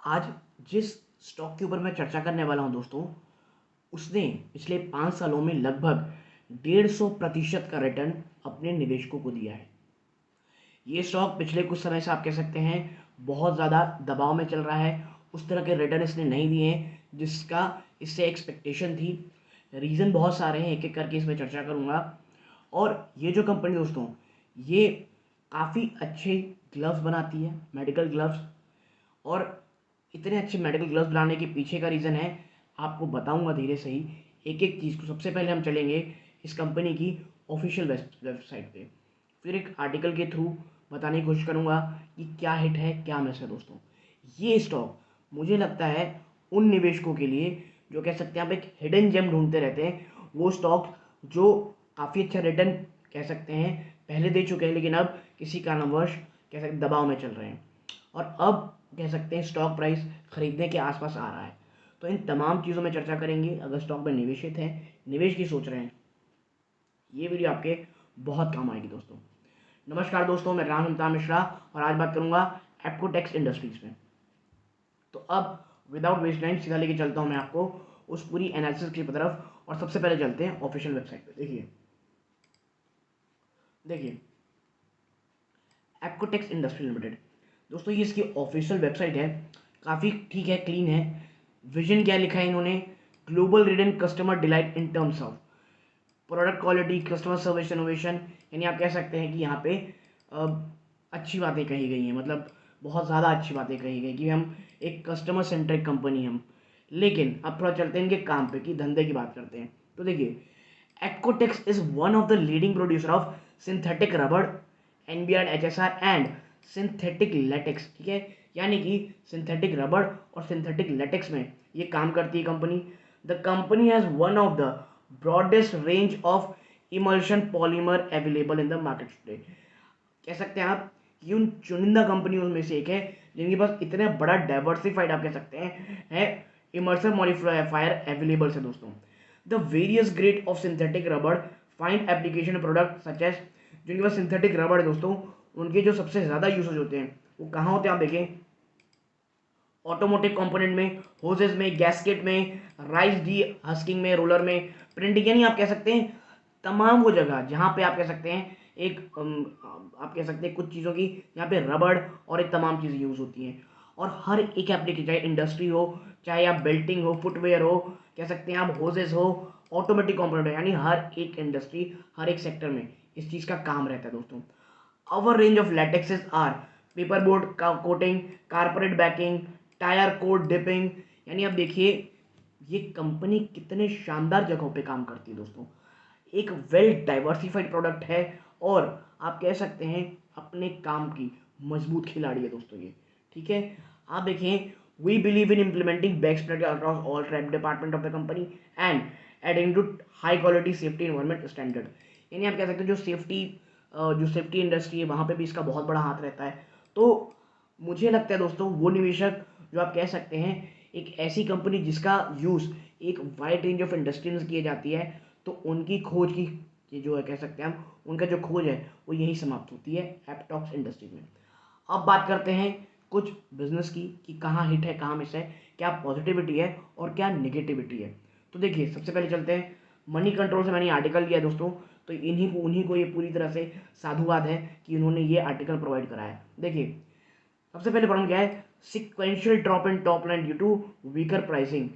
आज जिस स्टॉक के ऊपर मैं चर्चा करने वाला हूं दोस्तों, उसने पिछले 5 सालों में लगभग 150% का रिटर्न अपने निवेशकों को दिया है। ये स्टॉक पिछले कुछ समय से आप कह सकते हैं बहुत ज़्यादा दबाव में चल रहा है। उस तरह के रिटर्न इसने नहीं दिए हैं जिसका इससे एक्सपेक्टेशन थी। रीज़न बहुत सारे हैं, एक एक करके इसमें चर्चा करूँगा। और ये जो कंपनी दोस्तों, ये काफ़ी अच्छे ग्लव्स बनाती है, मेडिकल ग्लव्स। और इतने अच्छे मेडिकल ग्लव्स बनाने के पीछे का रीज़न है, आपको बताऊंगा धीरे से ही एक एक चीज़ को। सबसे पहले हम चलेंगे इस कंपनी की ऑफिशियल वेबसाइट पे, फिर एक आर्टिकल के थ्रू बताने की कोशिश करूंगा कि क्या हिट है क्या मिस है दोस्तों। ये स्टॉक मुझे लगता है उन निवेशकों के लिए जो कह सकते हैं आप एक हिडन जेम ढूंढते रहते हैं, वो स्टॉक जो काफ़ी अच्छा रिटर्न कह सकते हैं पहले दे चुके हैं, लेकिन अब किसी कारणवश कह सकते दबाव में चल रहे हैं और अब कह सकते हैं स्टॉक प्राइस खरीदने के आसपास आ रहा है। तो इन तमाम चीज़ों में चर्चा करेंगे। अगर स्टॉक में निवेशित हैं, निवेश की सोच रहे हैं, ये वीडियो आपके बहुत काम आएगी दोस्तों। नमस्कार दोस्तों, मैं राम हिमता मिश्रा और आज बात करूंगा एप्कोटेक्स इंडस्ट्रीज में। तो अब विदाउट वेस्ट टाइम सीधा लेके चलता हूं मैं आपको उस पूरी एनालिसिस की तरफ। और सबसे पहले चलते हैं ऑफिशियल वेबसाइट पे। देखिए देखिए एप्कोटेक्स इंडस्ट्री लिमिटेड दोस्तों, ये इसकी ऑफिशियल वेबसाइट है। काफ़ी ठीक है, क्लीन है। विजन क्या लिखा है इन्होंने, global read and customer delight in terms of product quality, customer service, innovation. यानी आप कह सकते हैं कि यहाँ पे अ, अच्छी बातें कही गई हैं, मतलब बहुत ज़्यादा अच्छी बातें कही गई कि हम एक कस्टमर सेंट्रिक कंपनी हम। लेकिन अब थोड़ा चलते हैं इनके काम पे कि धंधे की बात करते हैं। तो देखिए, Apcotex is one of the leading producer of synthetic rubber, NBR, HSR and synthetic latex. ठीक है, यानी कि सिंथेटिक रबड़ और सिंथेटिक लेटेक्स में ये काम करती है company. The company has one of the broadest range of emulsion polymer available in the market today. कह सकते हैं आप कि उन चुनिंदा कंपनियों में से एक है जिनके पास इतना बड़ा डाइवर्सिफाइड आप कह सकते हैं है इमर्सिव मॉडिफायर अवेलेबल है दोस्तों। The various grade of synthetic rubber find application product such as, जिनके पास सिंथेटिक रबड़ है दोस्तों, उनके जो सबसे ज़्यादा यूसेज होते हैं वो कहाँ होते हैं आप देखें, ऑटोमोटिव कंपोनेंट में, होजेस में, गैस्केट में, राइस डी हस्किंग में, रोलर में, प्रिंटिंग। यानी आप कह सकते हैं तमाम वो जगह जहाँ पे आप कह सकते हैं एक आप कह सकते हैं कुछ चीज़ों की यहाँ पे रबड़ और एक तमाम चीज़ें यूज़ होती हैं। और हर एक एप्लीकेशन, चाहे इंडस्ट्री हो, चाहे आप बेल्टिंग हो, फुटवेयर हो, कह सकते हैं आप होजेस हो, ऑटोमेटिक कंपोनेंट हो, यानी हर एक इंडस्ट्री, हर एक सेक्टर में इस चीज़ का काम रहता है दोस्तों। Our range of latexes are paperboard coating, carpet backing, tyre cord dipping. यानी आप देखिए ये कंपनी कितने शानदार जगहों पे काम करती है दोस्तों। एक वेल डाइवर्सिफाइड प्रोडक्ट है और आप कह सकते हैं अपने काम की मजबूत खिलाड़ी है दोस्तों ये। ठीक है, आप देखें, we believe in implementing best practice across all department of the company and adding to high quality safety environment standard. यानी आप कह सकते हैं जो सेफ्टी इंडस्ट्री है वहाँ पे भी इसका बहुत बड़ा हाथ रहता है। तो मुझे लगता है दोस्तों वो निवेशक जो आप कह सकते हैं एक ऐसी कंपनी जिसका यूज़ एक वाइड रेंज ऑफ इंडस्ट्री में किए जाती है, तो उनकी खोज की ये जो है कह सकते हैं हम, उनका जो खोज है वो यही समाप्त होती है एप्टॉक्स इंडस्ट्री में। अब बात करते हैं कुछ बिजनेस की कि कहाँ हिट है कहाँ मिस है, क्या पॉजिटिविटी है और क्या नेगेटिविटी है। तो देखिए सबसे पहले चलते हैं मनी कंट्रोल से। मैंने आर्टिकल लिया दोस्तों, तो उन्हीं को ये पूरी तरह से साधुवाद है कि उन्होंने ये आर्टिकल प्रोवाइड कराया। देखिए सबसे पहले प्रॉब्लम क्या है, sequential drop in top line due to weaker pricing.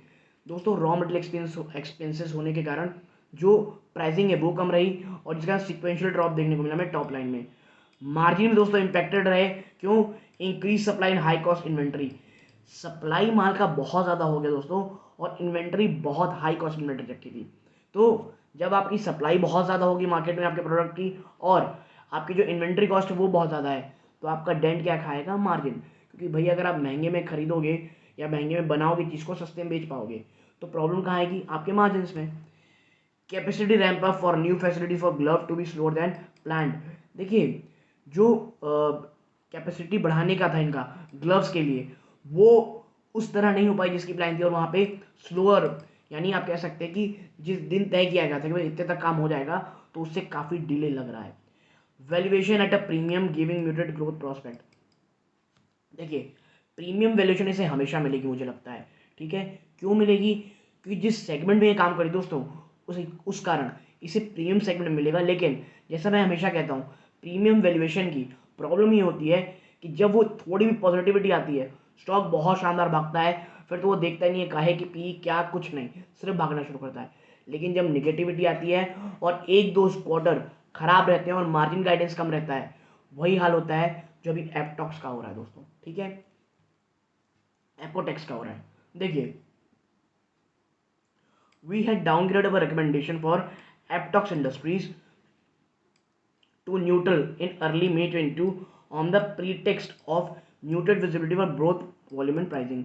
दोस्तों रॉ मटेरियल एक्सपेंसेस होने के कारण जो प्राइसिंग है वो कम रही और जिसका सिक्वेंशियल ड्रॉप देखने को मिला हमें टॉप लाइन में। मार्जिन में दोस्तों इंपैक्टेड रहे, क्यों, increase supply in high cost inventory. Supply माल का बहुत ज़्यादा हो गया दोस्तों और इन्वेंट्री बहुत हाई कॉस्ट इन्वेंट्री रखी थी। तो जब आपकी सप्लाई बहुत ज़्यादा होगी मार्केट में आपके प्रोडक्ट की और आपकी जो इन्वेंट्री कॉस्ट है वो बहुत ज़्यादा है, तो आपका डेंट क्या खाएगा, मार्जिन। क्योंकि भैया अगर आप महंगे में खरीदोगे या महंगे में बनाओगे चीज़ को सस्ते में बेच पाओगे, तो प्रॉब्लम कहाँ आएगी, आपके मार्जिन में। Capacity ramp up for new facility for glove to be slower than planned. देखिए जो कैपेसिटी बढ़ाने का था इनका ग्लव्स के लिए, वो उस तरह नहीं हो पाई जिसकी प्लान थी, और वहाँ पे स्लोअर, यानी आप कह सकते हैं कि जिस दिन तय किया गया था कि भाई इतने तक काम हो जाएगा, तो उससे काफ़ी डिले लग रहा है। Valuation at a premium giving muted growth prospect. देखिए प्रीमियम वैल्यूएशन इसे हमेशा मिलेगी मुझे लगता है, ठीक है। क्यों मिलेगी? क्योंकि जिस सेगमेंट में ये काम करे दोस्तों, उस कारण इसे प्रीमियम सेगमेंट मिलेगा। लेकिन जैसा मैं हमेशा कहता हूँ, प्रीमियम वैल्यूएशन की प्रॉब्लम ये होती है कि जब वो थोड़ी भी पॉजिटिविटी आती है, स्टॉक बहुत शानदार भागता है, फिर तो वो देखता नहीं है काहे कि पी क्या, कुछ नहीं, सिर्फ भागना शुरू करता है। लेकिन जब निगेटिविटी आती है और एक दो क्वार्टर खराब रहते हैं और मार्जिन गाइडेंस कम रहता है, वही हाल होता है जो अभी एप्टॉक्स का हो रहा है दोस्तों, ठीक है, एपोटेक्स का हो रहा है। देखिए, we had downgrade our recommendation for Apcotex industries to neutral in early May 22 on the pretext of muted visibility for both volume and pricing।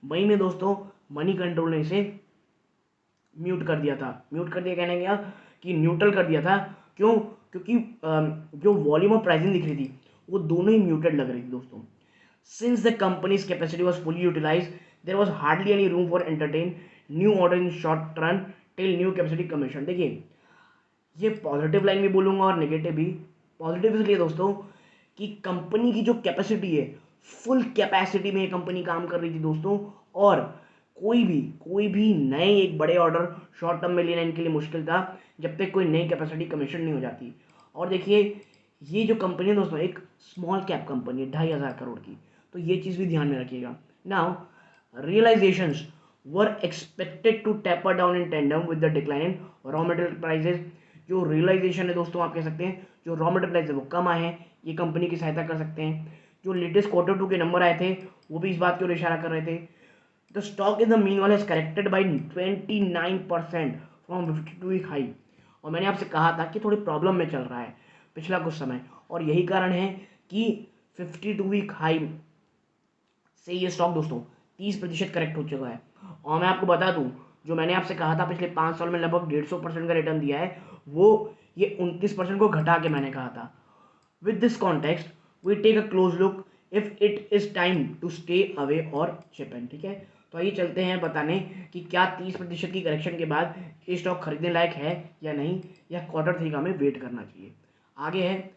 मई में दोस्तों मनी कंट्रोल ने इसे म्यूट कर दिया था। म्यूट कर दिया कहने क्या कि न्यूट्रल कर दिया था। क्यों? क्योंकि जो वॉल्यूम और प्राइसिंग दिख रही थी वो दोनों ही म्यूटेड लग रही थी दोस्तों। Since the company's capacity was fully utilise, there was hardly any room for entertain new order in short run till new capacity commission. देखिए, ये पॉजिटिव लाइन भी बोलूँगा और नेगेटिव भी। पॉजिटिव इसलिए दोस्तों कि कंपनी की जो कैपेसिटी है, फुल कैपेसिटी में ये कंपनी काम कर रही थी दोस्तों, और कोई भी नए एक बड़े ऑर्डर शॉर्ट टर्म में लेना इनके लिए मुश्किल था जब तक कोई नई कैपेसिटी कमीशन नहीं हो जाती। और देखिए, ये जो कंपनी है दोस्तों एक स्मॉल कैप कंपनी है, 2,500 करोड़ की, तो ये चीज़ भी ध्यान में रखिएगा। Now realisations were expected to taper down in tandem with the decline in raw material prices. जो रियलाइजेशन है दोस्तों, आप कह सकते हैं जो रॉ मटेरियल प्राइस है वो कम आए हैं, ये कंपनी की सहायता कर सकते हैं। जो लेटेस्ट Q2 के नंबर आए थे वो भी इस बात की ओर इशारा कर रहे थे। The stock in the meanwhile has corrected by 29% from 52 week high. और मैंने आपसे कहा था कि थोड़ी प्रॉब्लम में चल रहा है पिछला कुछ समय, और यही कारण है कि 52 वीक हाई से ये स्टॉक दोस्तों 30% करेक्ट हो चुका है। और मैं आपको बता दूं, जो मैंने आपसे कहा था पिछले 5 साल में लगभग 150% का रिटर्न दिया है, वो ये 29% को घटा के मैंने कहा था। With this context we take a close look if it is time to stay away और चिप इन, ठीक है। तो आइए चलते हैं बताने कि क्या 30% की करेक्शन के बाद ये स्टॉक खरीदने लायक है या नहीं, या Q3 का हमें वेट करना चाहिए। आगे है,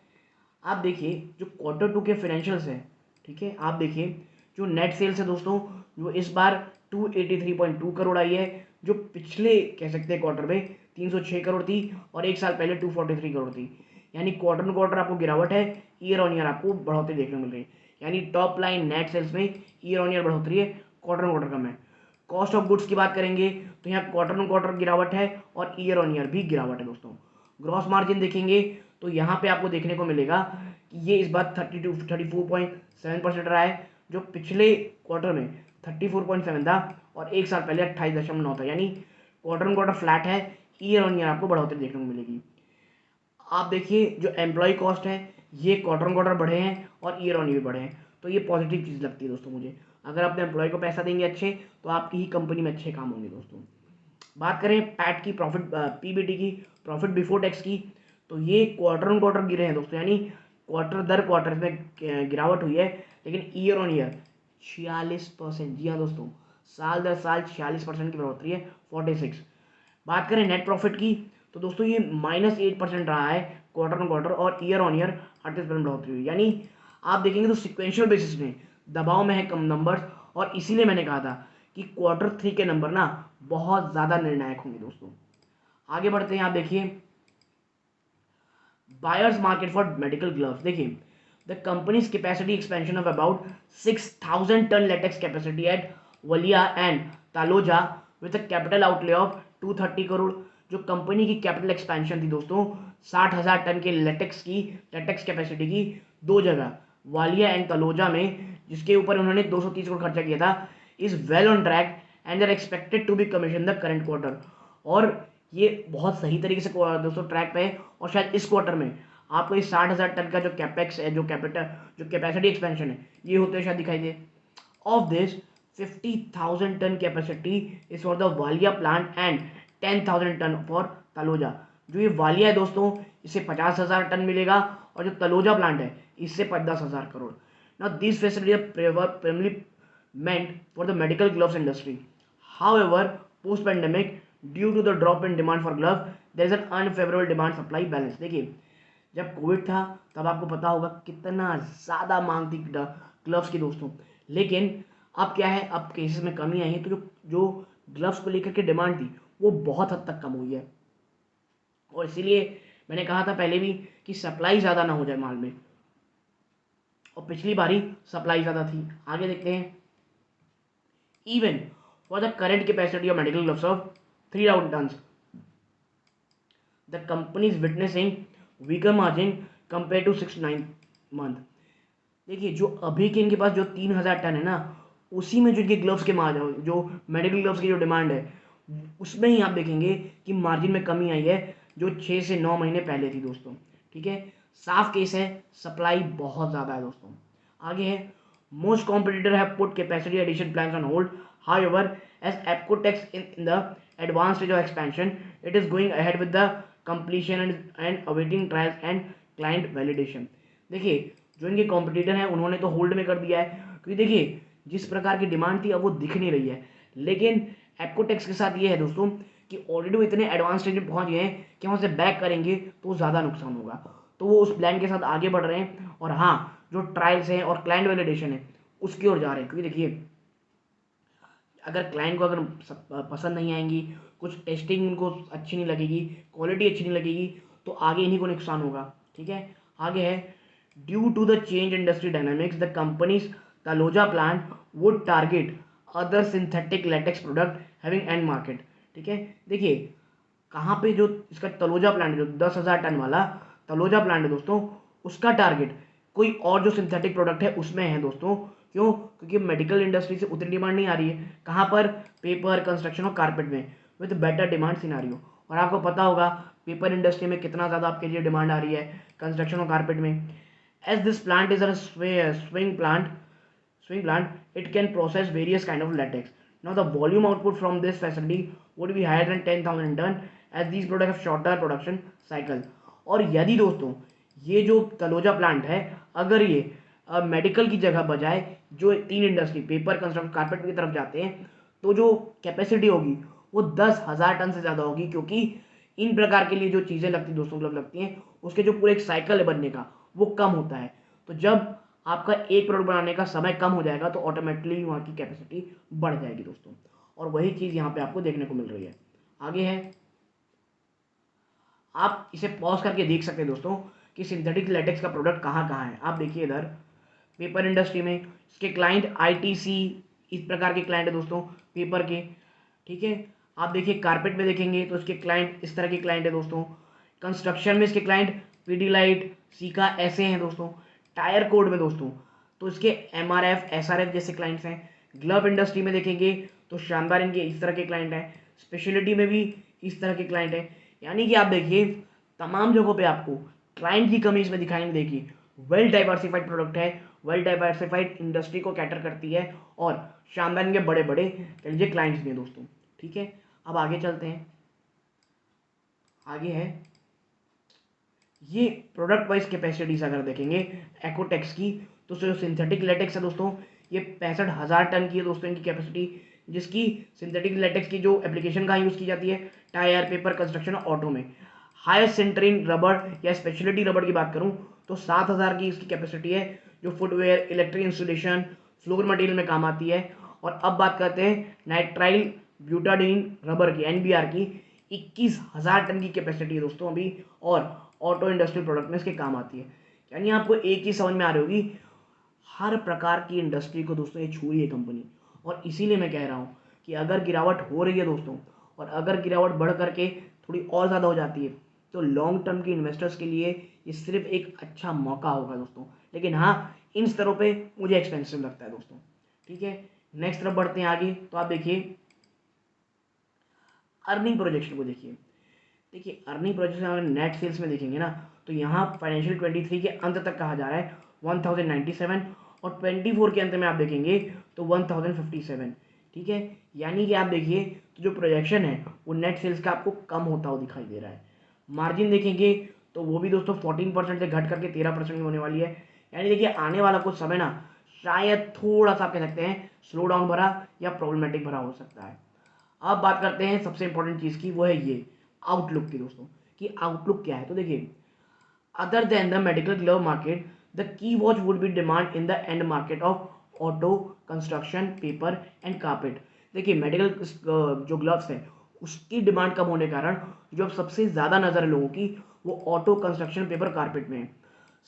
आप देखिए जो Q2 के फाइनेंशियल्स हैं, ठीक है, आप देखिए जो नेट सेल्स है दोस्तों, जो इस बार 283.2 करोड़ आई है, जो पिछले कह सकते हैं क्वार्टर में 306 करोड़ थी और एक साल पहले 243 करोड़ थी। यानी क्वार्टर क्वार्टर आपको गिरावट है, ईयर ऑन ईयर आपको बढ़ोतरी देखने को मिल रही है। यानी टॉप लाइन नेट सेल्स में ईयर ऑन ईयर बढ़ोतरी है, क्वार्टर कम है। कॉस्ट ऑफ गुड्स की बात करेंगे तो यहाँ क्वार्टर गिरावट है और ईयर ऑन ईयर भी गिरावट है दोस्तों। ग्रॉस मार्जिन देखेंगे तो यहाँ पे आपको देखने को मिलेगा कि ये इस बार 34.7% रहा है, जो पिछले क्वार्टर में 34.7 था और एक साल पहले 28.9 था। यानी क्वार्टर फ्लैट है, ईयर ऑन ईयर आपको बढ़ोतरी देखने को मिलेगी। आप देखिए जो एम्प्लॉय कॉस्ट है ये क्वार्टर बढ़े हैं और ईयर ऑन ईयर बढ़े हैं, तो ये पॉजिटिव चीज़ लगती है दोस्तों मुझे। अगर अपने एम्प्लॉय को पैसा देंगे अच्छे, तो आपकी ही कंपनी में अच्छे काम होंगे दोस्तों। बात करें पैट की, प्रॉफिट पीबीटी की, प्रॉफिट बिफोर टैक्स की, तो ये क्वार्टर गिरे हैं दोस्तों। यानी क्वार्टर दर क्वार्टर में गिरावट हुई है, लेकिन ईयर ऑन ईयर 46%, जी हाँ दोस्तों, साल दर साल 46% की बढ़ोतरी है, 46। बात करें नेट प्रॉफिट की, तो दोस्तों ये -8% रहा है क्वार्टर और ईयर ऑन ईयर 38% बढ़ोतरी हुई। यानी आप देखेंगे तो सिक्वेंशियल बेसिस में दबाव में है कम नंबर्स, और इसीलिए मैंने कहा था कि Q3 के नंबर ना बहुत ज़्यादा निर्णायक होंगे दोस्तों। आगे बढ़ते हैं, आप देखिए buyers market for medical gloves. देखिए the company's capacity expansion of about 6,000 ton latex capacity at Valia and Taloja with a capital outlay of 230 crore. जो कंपनी की कैपिटल एक्सपेंशन थी दोस्तों 60,000 टन के लेटेक्स कैपेसिटी की दो जगह वालिया एंड तलोजा में, जिसके ऊपर उन्होंने 230 करोड़ खर्चा किया था, is well on track and are expected to be commission the current quarter. और ये बहुत सही तरीके से दोस्तों ट्रैक पे है, और शायद इस क्वार्टर में आपको इस 60,000 टन का जो कैपेक्स है, जो कैपेसिटी एक्सपेंशन है, ये होते हुए शायद दिखाई दे। Of this 50,000 ton capacity is for the Valia plant and 10,000 ton for Taloja. जो ये वालिया है दोस्तों, इससे 50,000 टन मिलेगा, और जो तलोजा प्लांट है इससे 10,000 crore. Now this facility primarily meant for the medical gloves industry. However, post pandemic, due to the drop in demand for gloves, there is an unfavorable demand supply balance। देखिए जब कोविड था तब आपको पता होगा कितना ज़्यादा मांग थी ग्लव्स की दोस्तों, लेकिन अब क्या है, अब केसेस में कमी आई है, तो जो जो ग्लव्स को लेकर के डिमांड थी वो बहुत हद तक कम हुई है। और इसीलिए मैंने कहा था पहले भी कि सप्लाई ज़्यादा ना हो जाए माल में, और पिछली बारी सप्लाई ज़्यादा थी। आगे देखते हैं। Even for the current capacity of medical gloves of 3,000 tonne, the company is witnessing weaker margin compare to 6 to 9 month. देखिए जो अभी के इनके पास जो 3,000 टन है ना, उसी में जो इनके ग्लव्स के मार्जिन, जो मेडिकल ग्लव्स की जो डिमांड है, उसमें ही आप देखेंगे कि मार्जिन में कमी आई है जो 6 से 9 महीने पहले थी दोस्तों। ठीक है, साफ केस है, सप्लाई बहुत ज़्यादा है दोस्तों। आगे है, most competitor have put capacity addition plans on hold, however as Apcotex in the advance stage of expansion, it is going ahead with the completion and awaiting trials and client validation. देखिए जो इनके competitor हैं उन्होंने तो hold में कर दिया है, क्योंकि देखिए जिस प्रकार की डिमांड थी अब वो दिख नहीं रही है। लेकिन एप्कोटेक्स के साथ ये है दोस्तों कि ऑलरेडी वो इतने एडवांस स्टेज में पहुंच गए हैं कि वहाँ से बैक करेंगे तो ज़्यादा नुकसान होगा, तो वो उस प्लान के साथ आगे बढ़ रहे हैं। और हाँ, जो ट्रायल्स हैं और क्लाइंट वैलिडेशन है उसकी ओर जा रहे हैं, क्योंकि देखिए अगर क्लाइंट को अगर पसंद नहीं आएंगी, कुछ टेस्टिंग उनको अच्छी नहीं लगेगी, क्वालिटी अच्छी नहीं लगेगी, तो आगे इन्हीं को नुकसान होगा। ठीक है, आगे है, due to the change industry dynamics the company's Taloja plant would target other synthetic latex product having and market. ठीक है, देखिए कहाँ पे जो इसका तलोजा प्लांट जो 10,000 टन वाला तलोजा प्लांट है दोस्तों, उसका टारगेट कोई और जो सिंथेटिक प्रोडक्ट है उसमें है दोस्तों। क्यों? क्योंकि मेडिकल इंडस्ट्री से उतनी डिमांड नहीं आ रही है। कहाँ पर? पेपर, कंस्ट्रक्शन और कारपेट में, विद बेटर डिमांड सिनारियो। और आपको पता होगा पेपर इंडस्ट्री में कितना ज़्यादा आपके लिए डिमांड आ रही है, कंस्ट्रक्शन और कारपेट में। As this plant is a swing plant, it can process various kind of latex. Now the volume output from this facility would be higher than 10,000 ton, as these products have shorter production cycle. और यदि दोस्तों ये जो Taloja plant है, अगर ये medical की जगह बजाय जो 3 इंडस्ट्री पेपर, कंस्ट्रक्शन, कारपेट की तरफ जाते हैं, तो जो कैपेसिटी होगी वो 10,000 टन से ज़्यादा होगी, क्योंकि इन प्रकार के लिए जो चीज़ें लगती दोस्तों मतलब लगती हैं, उसके जो पूरे एक साइकिल है बनने का वो कम होता है। तो जब आपका एक प्रोडक्ट बनाने का समय कम हो जाएगा तो ऑटोमेटिकली वहाँ की कैपेसिटी बढ़ जाएगी दोस्तों। और वही चीज़ यहाँ पे आपको देखने को मिल रही है। आगे है, आप इसे पॉज करके देख सकते हैं दोस्तों कि सिंथेटिक लेटेक्स का प्रोडक्ट कहाँ कहाँ है। आप देखिए इधर पेपर इंडस्ट्री में इसके क्लाइंट आईटीसी, इस प्रकार के क्लाइंट है दोस्तों पेपर के। ठीक है, आप देखिए कारपेट में देखेंगे तो इसके क्लाइंट इस तरह के क्लाइंट है दोस्तों। कंस्ट्रक्शन में इसके क्लाइंट पीडीलाइट, सीका ऐसे हैं दोस्तों। टायर कोड में दोस्तों तो इसके एमआरएफ, एसआरएफ जैसे क्लाइंट्स हैं। ग्लव इंडस्ट्री में देखेंगे तो शानदार इनके इस तरह के क्लाइंट हैं। स्पेशलिटी में भी इस तरह के क्लाइंट हैं। यानी कि आप देखिए तमाम जगहों पे आपको क्लाइंट की कमी इसमें दिखाई नहीं देगी। वेल डाइवर्सिफाइड प्रोडक्ट है, वेल डाइवर्सिफाइड इंडस्ट्री को कैटर करती है, और शानदार इनके बड़े बड़े कह लीजिए क्लाइंट्स भी हैं दोस्तों। ठीक है, अब आगे चलते हैं। आगे है ये प्रोडक्ट वाइज कैपेसिटीज अगर देखेंगे एकोटेक्स की, तो जो सिंथेटिक लेटेक्स है दोस्तों ये 65,000 टन की है दोस्तों इनकी कैपेसिटी, जिसकी सिंथेटिक लेटेक्स की जो एप्लीकेशन का यूज़ की जाती है टायर, पेपर, कंस्ट्रक्शन और ऑटो में। हायर सेंटरिन रबड़ या स्पेशलिटी रबड़ की बात करूं तो 7,000 की इसकी कैपेसिटी है, जो footwear, electric installation, floor material में काम आती है। और अब बात करते हैं नाइट्राइल ब्यूटाडीन रबर की, एनबीआर की, 21,000 टन की कैपेसिटी है दोस्तों अभी, और ऑटो इंडस्ट्रियल प्रोडक्ट में इसके काम आती है। यानी आपको एक चीज़ समझ में आ रही होगी, हर प्रकार की इंडस्ट्री को दोस्तों ये छू रही है कंपनी। और इसीलिए मैं कह रहा हूँ कि अगर गिरावट हो रही है दोस्तों, और अगर गिरावट बढ़ करके थोड़ी और ज़्यादा हो जाती है, तो लॉन्ग टर्म के इन्वेस्टर्स के लिए ये सिर्फ एक अच्छा मौका होगा दोस्तों। लेकिन हाँ, इन स्तरों पे मुझे एक्सपेंसिव लगता है दोस्तों। ठीक है, नेक्स्ट तरफ बढ़ते हैं आगे। तो आप देखिए अर्निंग प्रोजेक्शन को देखिए। देखिए अर्निंग प्रोजेक्शन अगर नेट सेल्स में देखेंगे ना, तो यहाँ फाइनेंशियल 23 के अंत तक कहा जा रहा है 1097, और 24 के अंत में आप देखेंगे तो 1057। ठीक है, यानी कि आप देखिए तो जो प्रोजेक्शन है वो नेट सेल्स का आपको कम होता हुआ दिखाई दे रहा है। मार्जिन देखेंगे तो वो भी दोस्तों 14% से घट करके 13% में होने वाली है। यानी देखिए आने वाला कुछ समय ना शायद थोड़ा सा आप कह सकते हैं स्लो डाउन भरा या प्रॉब्लमेटिक भरा हो सकता है। अब बात करते हैं सबसे इंपॉर्टेंट चीज़ की, वो है ये आउटलुक की दोस्तों, कि आउटलुक क्या है। तो देखिए other than the medical glove market, the key watch would be demand in the end market of auto, construction, paper and carpet. देखिए मेडिकल जो ग्लव्स है उसकी डिमांड कम होने के कारण जो अब सबसे ज़्यादा नज़र है लोगों की वो ऑटो, कंस्ट्रक्शन, पेपर, कारपेट में है।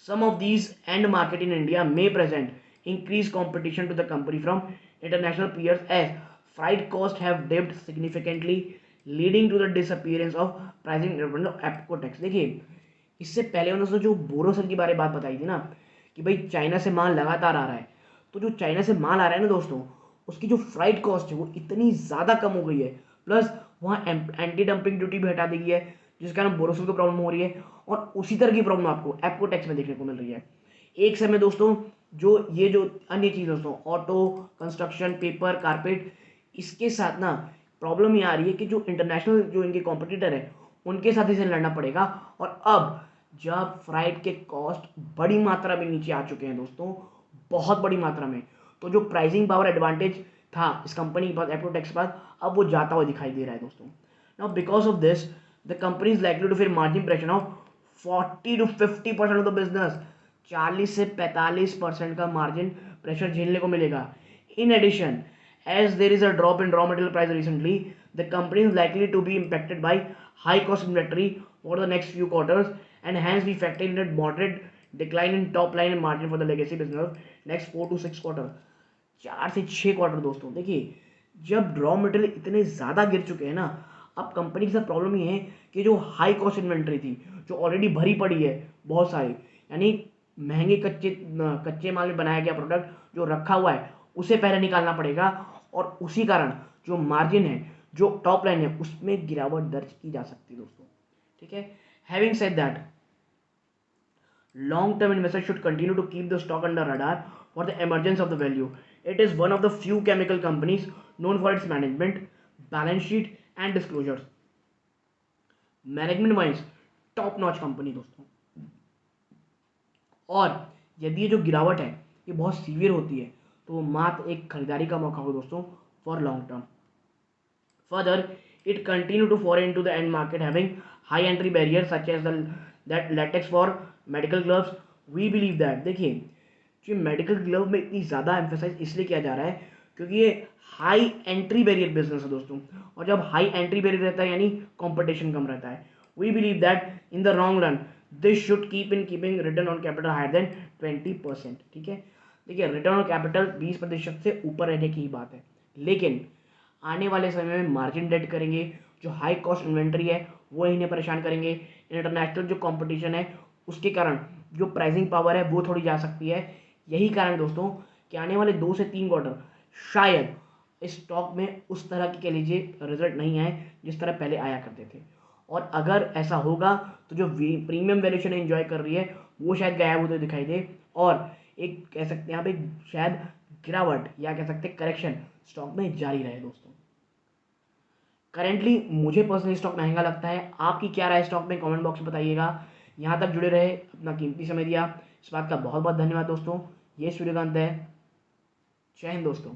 Some of these end market in India may present increase competition to the company from international peers as freight cost have dipped significantly leading to the disappearance of pricing Apcotex. देखिए इससे पहले उन्होंने जो बोरोसिल की बारे बात बताई थी ना कि भाई चाइना से माल लगातार आ रहा है, तो जो चाइना से माल आ रहा है ना दोस्तों उसकी जो फ्राइट कॉस्ट है वो इतनी ज़्यादा कम हो गई है, प्लस वहाँ एंटी डंपिंग ड्यूटी भी हटा दी गई है जिस कारण बोरोसिल को प्रॉब्लम हो रही है और उसी तरह की प्रॉब्लम आपको एप्कोटेक्स में देखने को मिल रही है। एक समय दोस्तों जो ये जो अन्य चीज़ दोस्तों ऑटो, कंस्ट्रक्शन, पेपर, कारपेट, इसके साथ ना प्रॉब्लम ये आ रही है कि जो इंटरनेशनल जो इनके कॉम्पिटिटर है उनके साथ इसे लड़ना पड़ेगा। और अब जब फ्राइट के कॉस्ट बड़ी मात्रा में नीचे आ चुके हैं दोस्तों, बहुत बड़ी मात्रा में, तो जो प्राइसिंग पावर एडवांटेज था इस कंपनी के पास, एप्कोटेक्स के पास, अब वो जाता हुआ दिखाई दे रहा है दोस्तों। Now because of this the company is likely to face margin pressure of 40 to 50% of the business. 40 से 45% का मार्जिन प्रेशर झेलने को मिलेगा। In addition, as there is a drop in raw material price recently, the company is likely to be impacted by high cost inventory for the next few quarters, and hence we factor in a moderate decline in top line and margin for the legacy business next 4 to 6 quarter। 4 से 6 quarter दोस्तों। देखिए जब raw material इतने ज़्यादा गिर चुके हैं ना, अब कंपनी के साथ प्रॉब्लम ये है कि जो हाई कॉस्ट इन्वेंट्री थी जो ऑलरेडी भरी पड़ी है बहुत सारी, यानी महंगे कच्चे माल में बनाया गया प्रोडक्ट जो रखा हुआ है उसे पहले निकालना पड़ेगा, और उसी कारण जो मार्जिन है जो टॉप लाइन है उसमें गिरावट दर्ज की जा सकती है दोस्तों। ठीक है, having said that long term investors should continue to keep the stock under radar for the emergence of the value। It is one of the few chemical companies known for its management, balance sheet and disclosures। Management wise top notch company दोस्तों, और यदि ये जो गिरावट है ये बहुत severe होती है तो मात्र एक खरीदारी का मौका हो दोस्तों for long term. Further, it continued to fall into the end market having high entry barriers such as that latex for medical gloves। We believe that, देखिए जो मेडिकल ग्लव में इतनी ज़्यादा एम्फेसाइज इसलिए किया जा रहा है क्योंकि ये हाई एंट्री बैरियर बिजनेस है दोस्तों, और जब हाई एंट्री बैरियर रहता है यानी कंपटीशन कम रहता है। We believe that in the long run this should keeping return on capital higher than 20%। ठीक है, देखिए रिटर्न ऑन कैपिटल 20% से ऊपर रहने की ही बात है, लेकिन आने वाले समय में मार्जिन डेड करेंगे, जो हाई कॉस्ट इन्वेंट्री है वो इन्हें परेशान करेंगे, इंटरनेशनल जो कंपटीशन है उसके कारण जो प्राइसिंग पावर है वो थोड़ी जा सकती है। यही कारण दोस्तों कि आने वाले 2 से 3 क्वार्टर शायद स्टॉक में उस तरह की कह लीजिए रिजल्ट नहीं आए जिस तरह पहले आया करते थे, और अगर ऐसा होगा तो जो प्रीमियम वैल्यूएशन एंजॉय कर रही है वो शायद गायब होते दिखाई दे, और एक कह सकते हैं यहाँ पे शायद गिरावट या कह सकते हैं करेक्शन स्टॉक में जारी रहे दोस्तों। करेंटली मुझे पर्सनली स्टॉक महंगा लगता है, आपकी क्या राय स्टॉक में कमेंट बॉक्स में बताइएगा। यहाँ तक जुड़े रहे, अपना कीमती समय दिया, इस बात का बहुत बहुत धन्यवाद दोस्तों। ये सूर्यकांत है, जय हिंद दोस्तों।